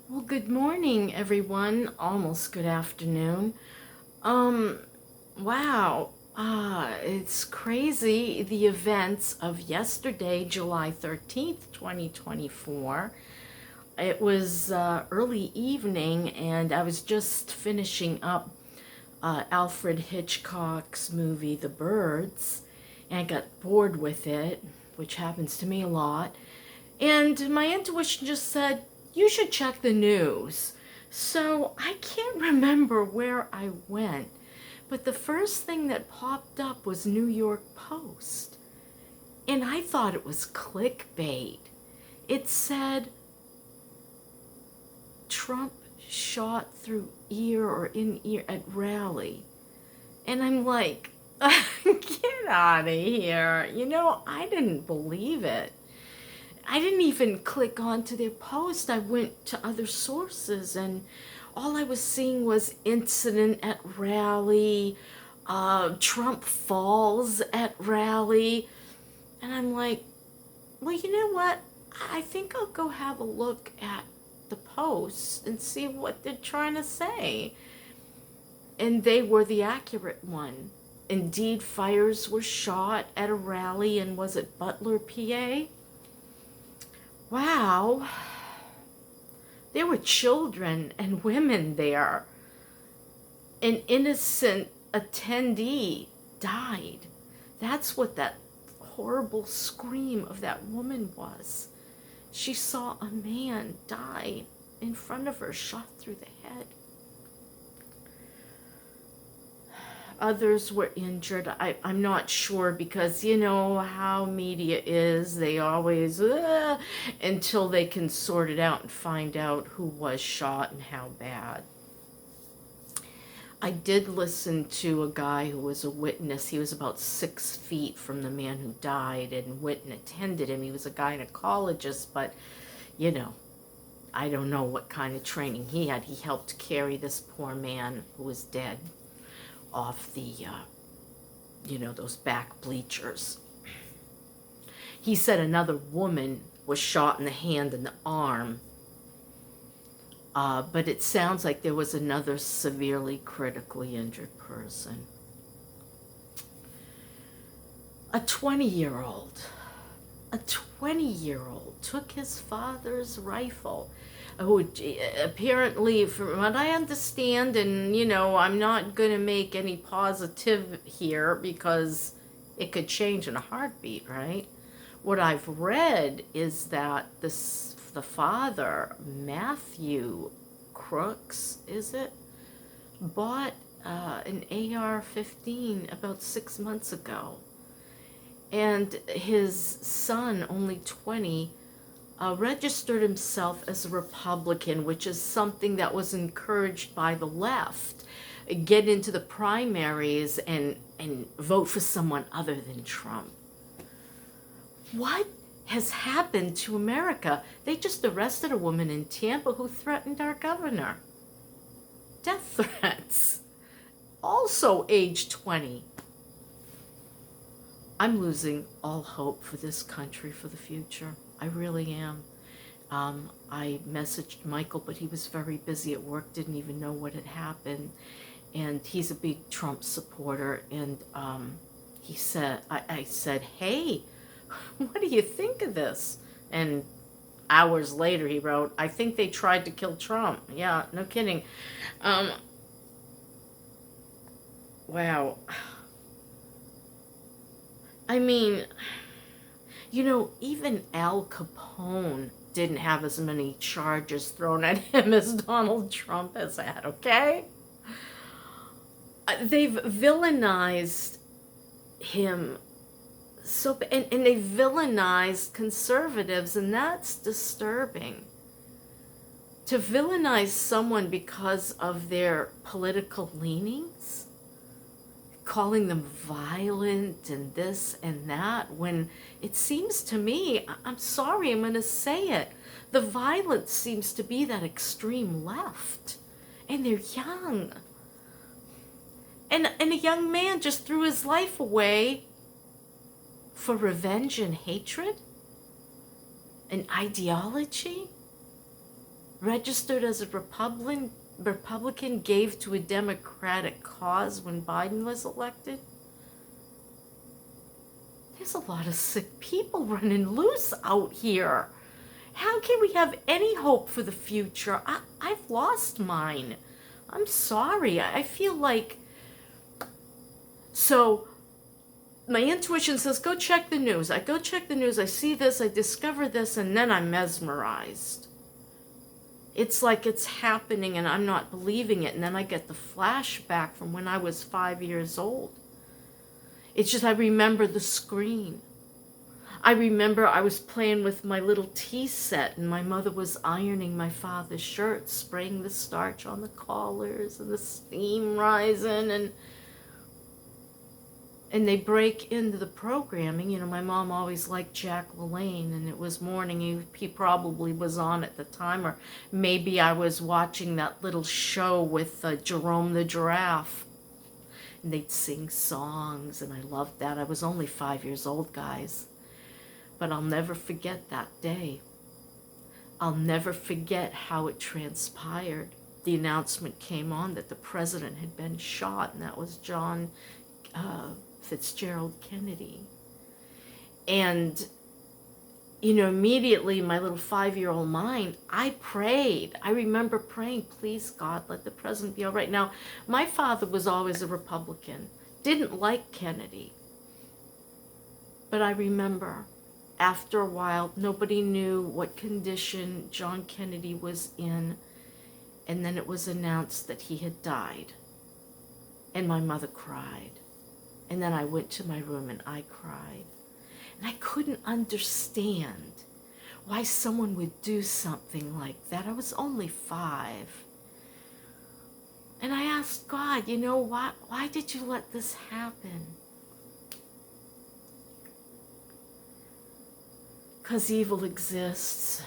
Well, good morning, everyone. Almost good afternoon. Um, wow. It's crazy the events of yesterday, July 13th, 2024. It was early evening, and I was just finishing up Alfred Hitchcock's movie, The Birds, and I got bored with it, which happens to me a lot. And my intuition just said, you should check the news. So I can't remember where I went, but the first thing that popped up was New York Post. And I thought it was clickbait. It said, Trump shot through ear or in ear at rally. And I'm like, get out of here. I didn't believe it. I didn't even click onto their post. I went to other sources, and all I was seeing was incident at rally, Trump falls at rally. And I'm like, well, you know what? I think I'll go have a look at the posts and see what they're trying to say. And they were the accurate one. Indeed, fires were shot at a rally in, was it Butler, PA? Wow, there were children and women there. An innocent attendee died. That's what that horrible scream of that woman was. She saw a man die in front of her, shot through the head. Others were injured. I'm not sure, because you know how media is. They always, until they can sort it out and find out who was shot and how bad. I did listen to a guy who was a witness. He was about 6 feet from the man who died and went and attended him. He was a gynecologist, but, I don't know what kind of training he had. He helped carry this poor man who was dead off the, those back bleachers. He said another woman was shot in the hand and the arm, but it sounds like there was another severely critically injured person. A 20-year-old took his father's rifle, who apparently, from what I understand, and I'm not going to make any positive here because it could change in a heartbeat, right? What I've read is that the father, Matthew Crooks, is it, bought an AR-15 about 6 months ago. And his son, only 20, registered himself as a Republican, which is something that was encouraged by the left. Get into the primaries and vote for someone other than Trump. What has happened to America? They just arrested a woman in Tampa who threatened our governor. Death threats. Also age 20. I'm losing all hope for this country, for the future. I really am. I messaged Michael, but he was very busy at work, didn't even know what had happened. And he's a big Trump supporter. And he said, I said, hey, what do you think of this? And hours later he wrote, I think they tried to kill Trump. Yeah, no kidding. Wow. I mean, even Al Capone didn't have as many charges thrown at him as Donald Trump has had, okay? They've villainized him, and they villainized conservatives, and that's disturbing. To villainize someone because of their political leanings, calling them violent and this and that, when it seems to me, I'm sorry, I'm going to say it, the violence seems to be that extreme left. And they're young. And a young man just threw his life away for revenge and hatred? An ideology? registered as a Republican, gave to a Democratic cause when Biden was elected. There's a lot of sick people running loose out here. How can we have any hope for the future? I've lost mine. I'm sorry. I feel like... So, my intuition says, go check the news. I go check the news, I see this, I discover this, and then I'm mesmerized. It's like it's happening and I'm not believing it, and then I get the flashback from when I was 5 years old. It's just I remember the screen. I remember I was playing with my little tea set and my mother was ironing my father's shirts, spraying the starch on the collars and the steam rising, and they break into the programming. You know, my mom always liked Jack LaLanne, and it was morning. He probably was on at the time, or maybe I was watching that little show with Jerome the Giraffe. And they'd sing songs, and I loved that. I was only 5 years old, guys. But I'll never forget that day. I'll never forget how it transpired. The announcement came on that the president had been shot, and that was John Fitzgerald Kennedy. And, you know, immediately my little 5-year-old mind, I prayed. I remember praying, please God, let the president be all right. Now, my father was always a Republican, didn't like Kennedy. But I remember after a while, nobody knew what condition John Kennedy was in. And then it was announced that he had died. And my mother cried. And then I went to my room and I cried. And I couldn't understand why someone would do something like that. I was only 5. And I asked God, you know, why did you let this happen? Because evil exists.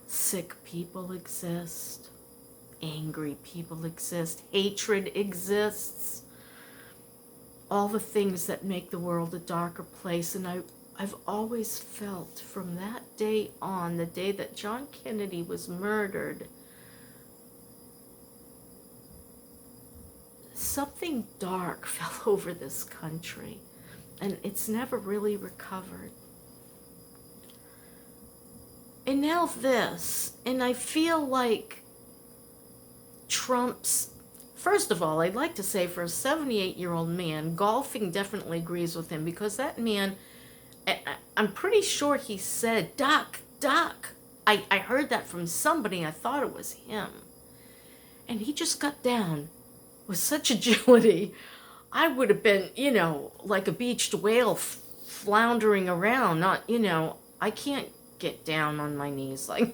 Sick people exist. Angry people exist. Hatred exists. All the things that make the world a darker place. And I've always felt from that day on, the day that John Kennedy was murdered, something dark fell over this country, and it's never really recovered. And now this, and I feel like Trump's, first of all, I'd like to say for a 78-year-old man, golfing definitely agrees with him, because that man, I'm pretty sure he said, duck, duck. I heard that from somebody, I thought it was him. And he just got down with such agility. I would have been, you know, like a beached whale floundering around, not, you know, I can't get down on my knees like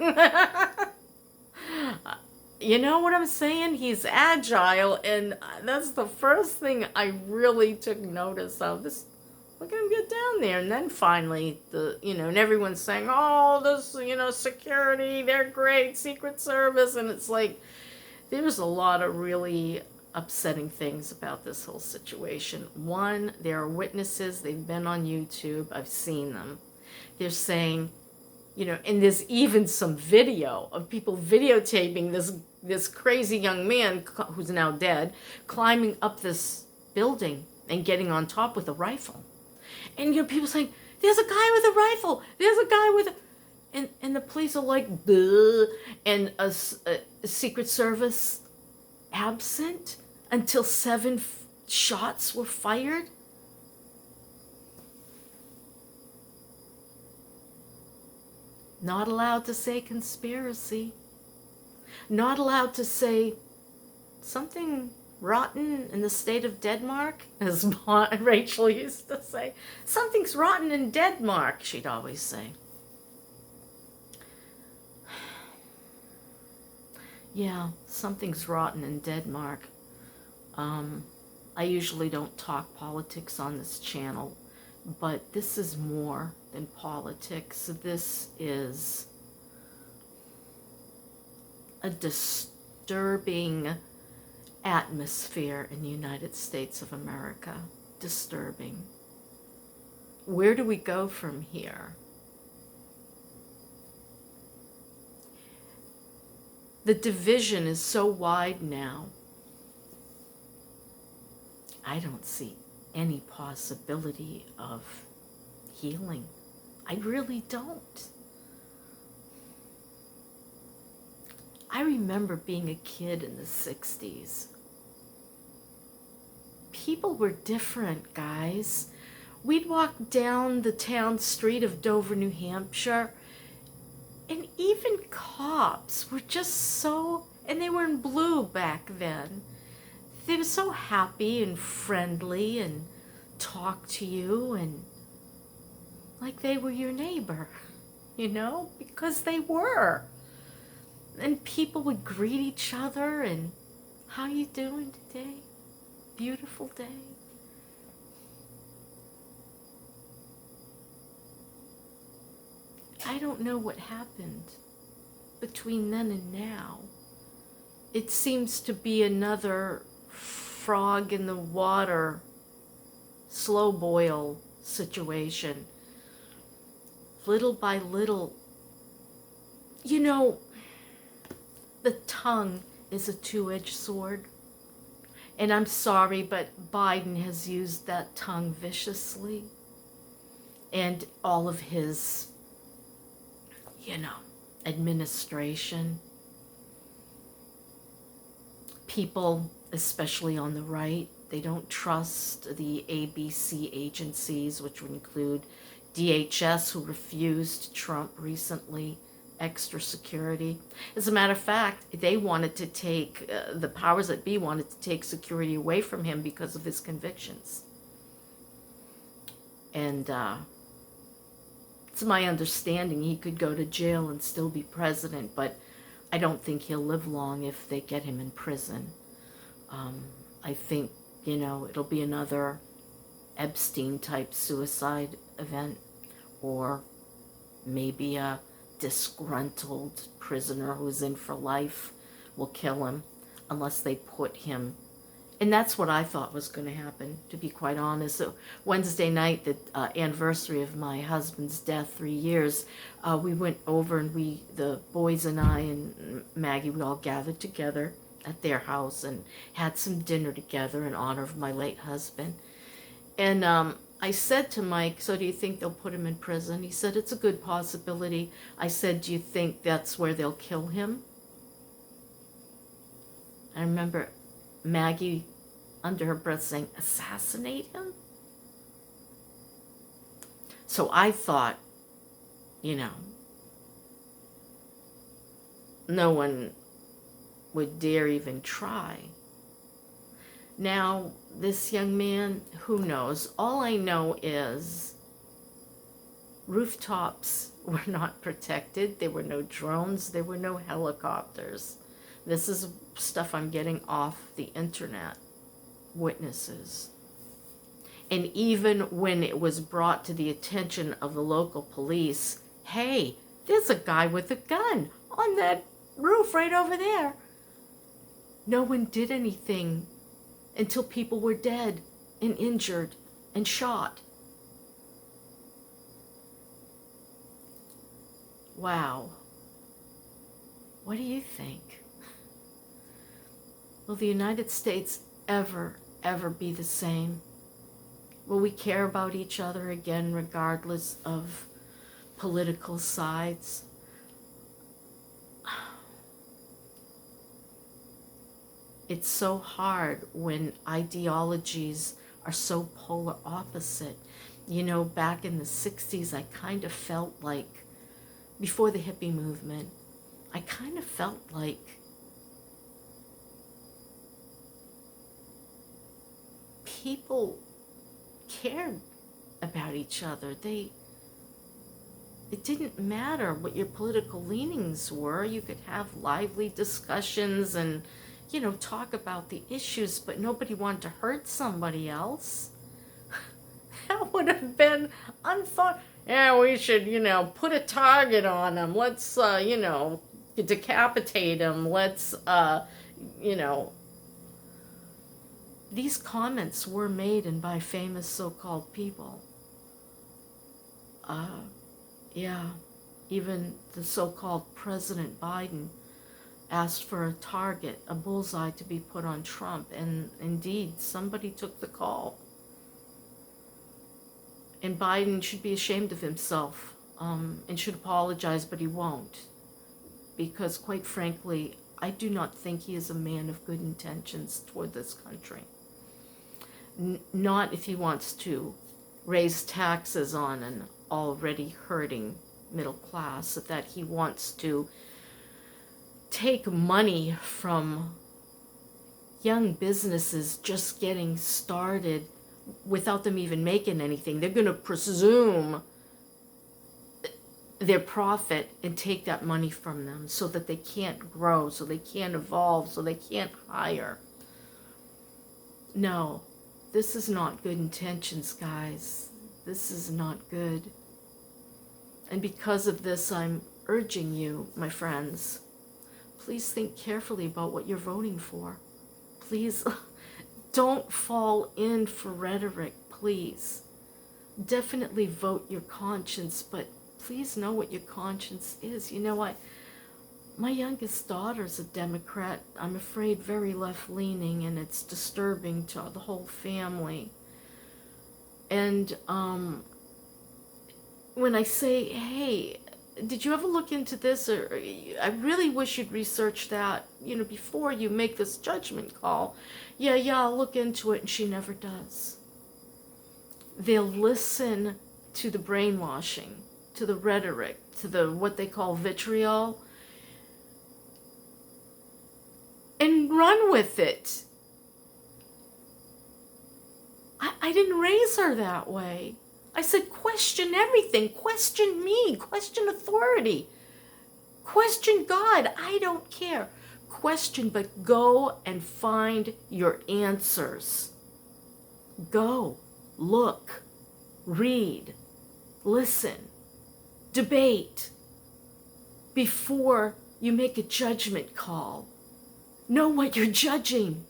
you know what I'm saying? He's agile, and that's the first thing I really took notice of. This, look at him get down there. And then finally, and everyone's saying, oh, this, security, they're great, Secret Service. And it's like, there's a lot of really upsetting things about this whole situation. One, there are witnesses, they've been on YouTube, I've seen them. They're saying, and there's even some video of people videotaping this crazy young man who's now dead climbing up this building and getting on top with a rifle. And people saying, there's a guy with a rifle, there's a guy with a... And the police are like, duh, and a Secret Service absent until 7 shots were fired. Not allowed to say conspiracy. Not allowed to say something rotten in the state of Denmark, as Rachel used to say. Something's rotten in Denmark, she'd always say. Yeah, something's rotten in Denmark. I usually don't talk politics on this channel, but this is more than politics. This is a disturbing atmosphere in the United States of America. Disturbing. Where do we go from here? The division is so wide now. I don't see any possibility of healing. I really don't. I remember being a kid in the 60s. People were different, guys. We'd walk down the town street of Dover, New Hampshire, and even cops were just so, and they were in blue back then. They were so happy and friendly and talked to you and like they were your neighbor, because they were. And people would greet each other and, how you doing today? Beautiful day. I don't know what happened between then and now. It seems to be another frog in the water, slow boil situation. Little by little, the tongue is a two-edged sword. And I'm sorry, but Biden has used that tongue viciously. And all of his, administration. People, especially on the right, they don't trust the ABC agencies, which would include DHS, who refused Trump recently, extra security. As a matter of fact, they wanted to take, the powers that be wanted to take security away from him because of his convictions. And it's my understanding he could go to jail and still be president, but I don't think he'll live long if they get him in prison. I think, it'll be another Epstein-type suicide event, or maybe a disgruntled prisoner who's in for life will kill him unless they put him. And that's what I thought was going to happen, to be quite honest. So Wednesday night, the anniversary of my husband's death, 3 years, we went over and the boys and I and Maggie, we all gathered together at their house and had some dinner together in honor of my late husband. And I said to Mike, so do you think they'll put him in prison? He said, it's a good possibility. I said, do you think that's where they'll kill him? I remember Maggie, under her breath, saying, assassinate him? So I thought, no one would dare even try. Now, this young man, who knows? All I know is rooftops were not protected. There were no drones. There were no helicopters. This is stuff I'm getting off the internet. Witnesses. And even when it was brought to the attention of the local police, hey, there's a guy with a gun on that roof right over there. No one did anything until people were dead and injured and shot. Wow. What do you think? Will the United States ever be the same? Will we care about each other again regardless of political sides? It's so hard when ideologies are so polar opposite. Back in the 60s, I kind of felt like, before the hippie movement, I kind of felt like people cared about each other. It didn't matter what your political leanings were. You could have lively discussions and, talk about the issues, but nobody wanted to hurt somebody else. That would have been unthought. Yeah, we should, put a target on them. Let's, decapitate them. Let's, These comments were made and by famous so-called people. Yeah, even the so-called President Biden asked for a target, a bullseye to be put on Trump, and indeed, somebody took the call. And Biden should be ashamed of himself, and should apologize, but he won't. Because quite frankly, I do not think he is a man of good intentions toward this country. Not if he wants to raise taxes on an already hurting middle class, that he wants to take money from young businesses just getting started without them even making anything. They're going to presume their profit and take that money from them so that they can't grow, so they can't evolve, so they can't hire. No, this is not good intentions, guys. This is not good. And because of this, I'm urging you, my friends, please think carefully about what you're voting for. Please don't fall in for rhetoric, please. Definitely vote your conscience, but please know what your conscience is. You know what? My youngest daughter's a Democrat. I'm afraid very left-leaning, and it's disturbing to the whole family. And when I say, hey, did you ever look into this? Or I really wish you'd research that, before you make this judgment call. Yeah, I'll look into it, and she never does. They'll listen to the brainwashing, to the rhetoric, to the what they call vitriol, and run with it. I didn't raise her that way. I said, question everything. Question me. Question authority. Question God. I don't care. Question, but go and find your answers. Go, look, read, listen, debate before you make a judgment call. Know what you're judging.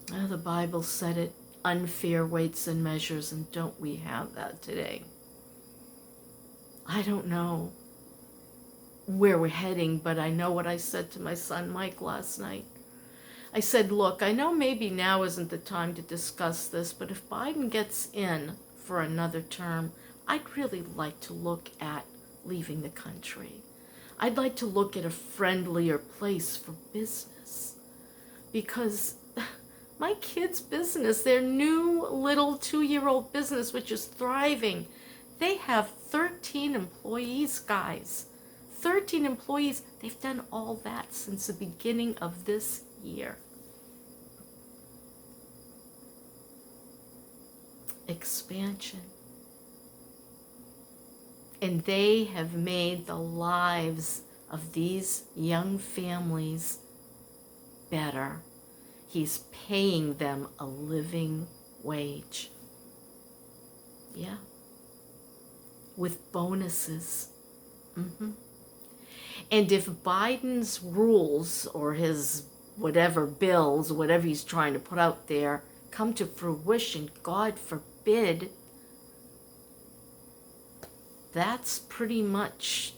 The Bible said it, unfair weights and measures, and don't we have that today? I don't know where we're heading, but I know what I said to my son Mike last night. I said, look, I know maybe now isn't the time to discuss this, but if Biden gets in for another term, I'd really like to look at leaving the country. I'd like to look at a friendlier place for business, because my kids' business, their new little 2-year-old business, which is thriving, they have 13 employees, guys. 13 employees. They've done all that since the beginning of this year. Expansion. And they have made the lives of these young families better. He's paying them a living wage. Yeah. With bonuses. And if Biden's rules or his whatever bills, whatever he's trying to put out there, come to fruition, God forbid, that's pretty much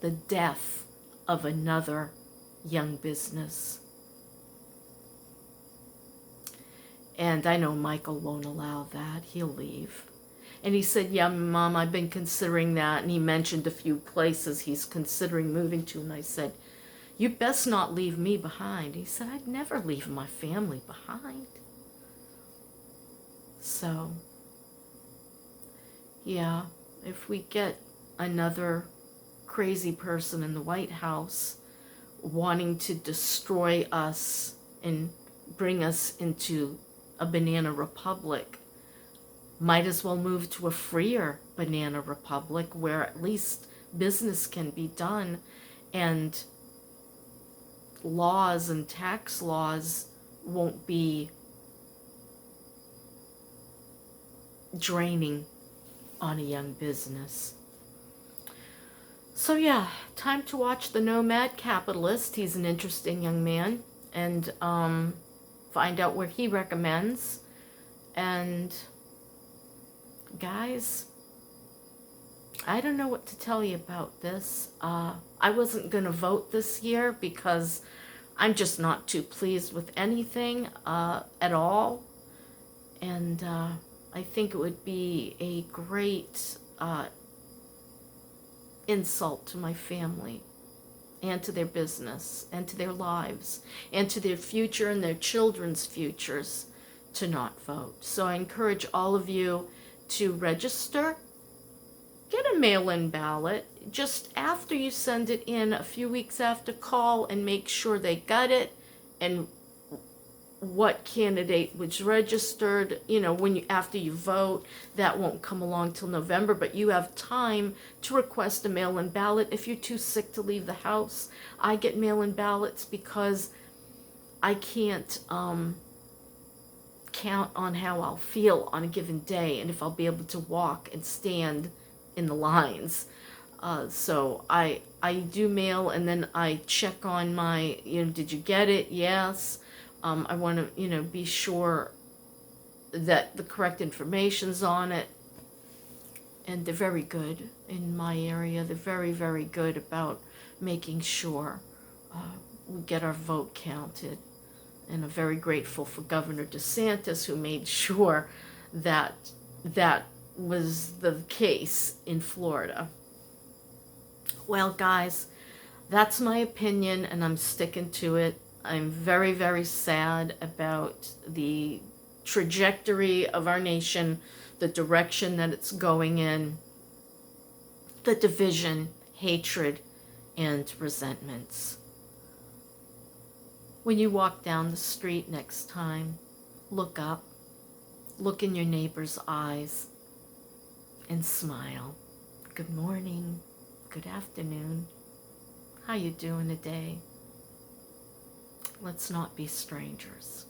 the death of another young business. And I know Michael won't allow that. He'll leave. And he said, yeah, Mom, I've been considering that. And he mentioned a few places he's considering moving to. And I said, you best not leave me behind. He said, I'd never leave my family behind. So, yeah, if we get another crazy person in the White House wanting to destroy us and bring us into a banana republic, might as well move to a freer banana republic where at least business can be done and laws and tax laws won't be draining on a young business. So yeah, time to watch The Nomad Capitalist. He's an interesting young man, and find out where he recommends. And guys, I don't know what to tell you about this. I wasn't going to vote this year because I'm just not too pleased with anything at all. And I think it would be a great insult to my family and to their business and to their lives and to their future and their children's futures to not vote. So I encourage all of you to register. Get a mail-in ballot. Just after you send it in, a few weeks after, call and make sure they got it and what candidate was registered. You know, when you, after you vote, that won't come along till November, but you have time to request a mail-in ballot if you're too sick to leave the house. I get mail-in ballots because I can't count on how I'll feel on a given day and if I'll be able to walk and stand in the lines. So I do mail, and then I check on my, did you get it? Yes. I want to, be sure that the correct information's on it. And they're very good in my area. They're very, very good about making sure we get our vote counted. And I'm very grateful for Governor DeSantis, who made sure that that was the case in Florida. Well, guys, that's my opinion, and I'm sticking to it. I'm very, very sad about the trajectory of our nation, the direction that it's going in, the division, hatred, and resentments. When you walk down the street next time, look up, look in your neighbor's eyes, and smile. Good morning, good afternoon. How you doing today? Let's not be strangers.